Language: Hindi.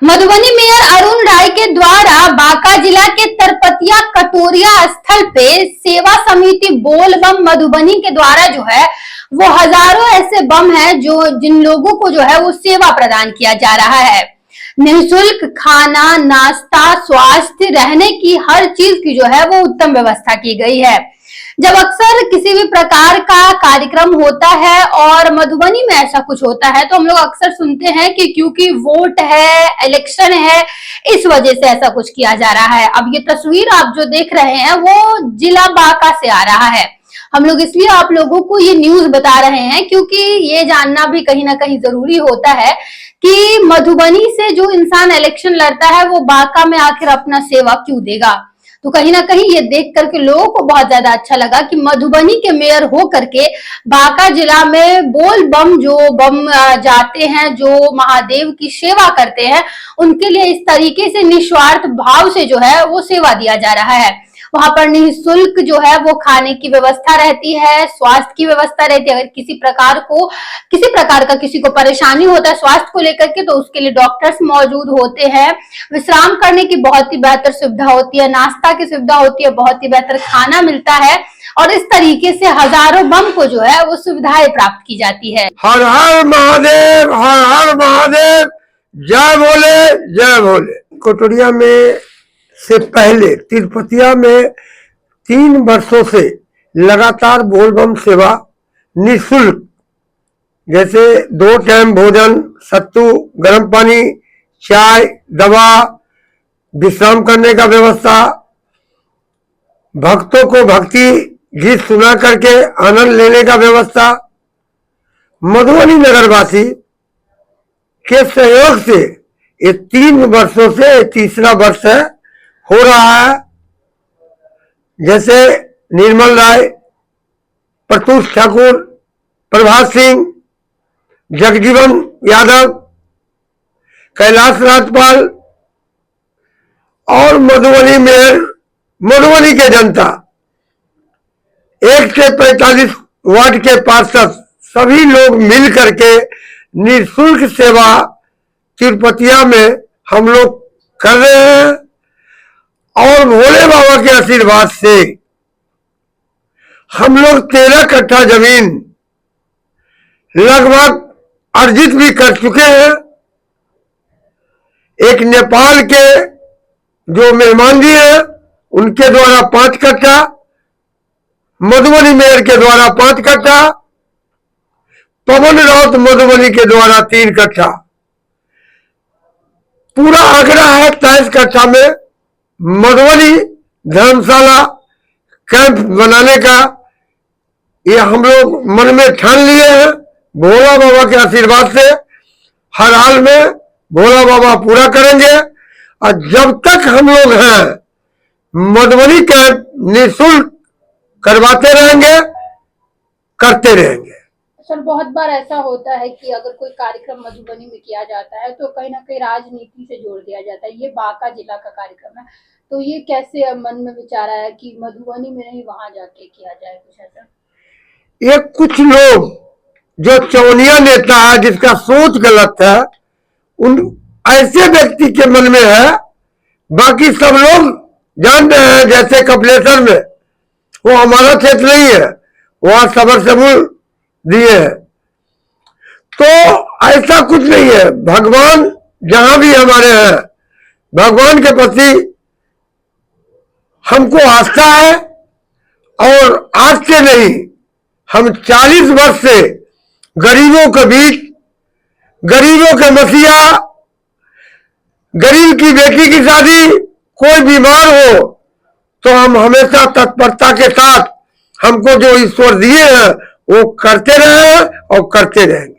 मधुबनी मेयर अरुण राय के द्वारा बांका जिला के तरपतिया कटोरिया स्थल पे सेवा समिति बोल बम मधुबनी के द्वारा जो है वो हजारों ऐसे बम है जो जिन लोगों को जो है वो सेवा प्रदान किया जा रहा है। निःशुल्क खाना, नाश्ता, स्वास्थ्य, रहने की हर चीज की जो है वो उत्तम व्यवस्था की गई है। जब अक्सर किसी भी प्रकार का कार्यक्रम होता है और मधुबनी में ऐसा कुछ होता है तो हम लोग अक्सर सुनते हैं कि क्योंकि वोट है, इलेक्शन है, इस वजह से ऐसा कुछ किया जा रहा है। अब ये तस्वीर आप जो देख रहे हैं वो जिला बांका से आ रहा है। हम लोग इसलिए आप लोगों को ये न्यूज बता रहे हैं क्योंकि ये जानना भी कहीं ना कहीं जरूरी होता है कि मधुबनी से जो इंसान इलेक्शन लड़ता है वो बांका में आखिर अपना सेवा क्यों देगा। तो कहीं ना कहीं ये देख करके लोगों को बहुत ज्यादा अच्छा लगा कि मधुबनी के मेयर हो करके बांका जिला में बोल बम जो बम जाते हैं, जो महादेव की सेवा करते हैं, उनके लिए इस तरीके से निस्वार्थ भाव से जो है वो सेवा दिया जा रहा है। वहां पर निःशुल्क जो है वो खाने की व्यवस्था रहती है, स्वास्थ्य की व्यवस्था रहती है। अगर किसी प्रकार का किसी को परेशानी होता है स्वास्थ्य को लेकर के तो उसके लिए डॉक्टर्स मौजूद होते हैं। विश्राम करने की बहुत ही बेहतर सुविधा होती है, नाश्ता की सुविधा होती है, बहुत ही बेहतर खाना मिलता है और इस तरीके से हजारों बम को जो है वो सुविधाएं प्राप्त की जाती है। हर हर महादेव, हर हर महादेव, जय भोले, जय भोले। कटोरिया में से पहले तिरुपतिया में 3 वर्षों से लगातार बोलबम सेवा निःशुल्क, जैसे 2 टाइम भोजन, सत्तू, गर्म पानी, चाय, दवा, विश्राम करने का व्यवस्था, भक्तों को भक्ति गीत सुना करके आनंद लेने का व्यवस्था, मधुबनी नगरवासी के सहयोग से ये 3 वर्षों से तीसरा वर्ष है हो रहा है। जैसे निर्मल राय, प्रतुष ठाकुर, प्रभात सिंह, जगजीवन यादव, कैलाश राजपाल और मधुबनी मेयर, मधुबनी के जनता, 1 से 45 वार्ड के पार्षद, सभी लोग मिल करके निःशुल्क सेवा तिरुपतिया में हम लोग कर रहे हैं और भोले बाबा के आशीर्वाद से हम लोग 13 कट्ठा जमीन लगभग अर्जित भी कर चुके हैं। एक नेपाल के जो मेहमान जी हैं उनके द्वारा 5 कट्ठा, मधुबनी मेयर के द्वारा 5 कट्ठा, पवन राउत मधुबनी के द्वारा 3 कट्ठा, पूरा आग्रह है 23 कट्ठा में मधुबनी धर्मशाला कैंप बनाने का। ये हम लोग मन में ठान लिए हैं। भोला बाबा के आशीर्वाद से हर हाल में भोला बाबा पूरा करेंगे और जब तक हम लोग हैं मधुबनी कैंप निःशुल्क करवाते रहेंगे, करते रहेंगे। सर, बहुत बार ऐसा होता है कि अगर कोई कार्यक्रम मधुबनी में किया जाता है तो कहीं ना कहीं राजनीति से जोड़ दिया जाता है। ये बांका जिला का कार्यक्रम है तो ये कैसे मन में विचार आया कि मधुबनी में नहीं वहां जाके किया जाए कुछ ऐसा? ये कुछ लोग जो चौनिया नेता है जिसका सोच गलत है, उन ऐसे व्यक्ति के मन में है। बाकी सब लोग जान रहे हैं, जैसे कपिलेश्वर में वो हमारा क्षेत्र नहीं है, वहां सबरसेबुल दिए है, तो ऐसा कुछ नहीं है। भगवान जहां भी हमारे हैं, भगवान के प्रति हमको आस्था है और आज से नहीं, हम 40 वर्ष से गरीबों के बीच, गरीबों के मसीहा, गरीब की बेटी की शादी, कोई बीमार हो तो हम हमेशा तत्परता के साथ हमको जो ईश्वर दिए हैं वो करते रहे और करते रहेंगे।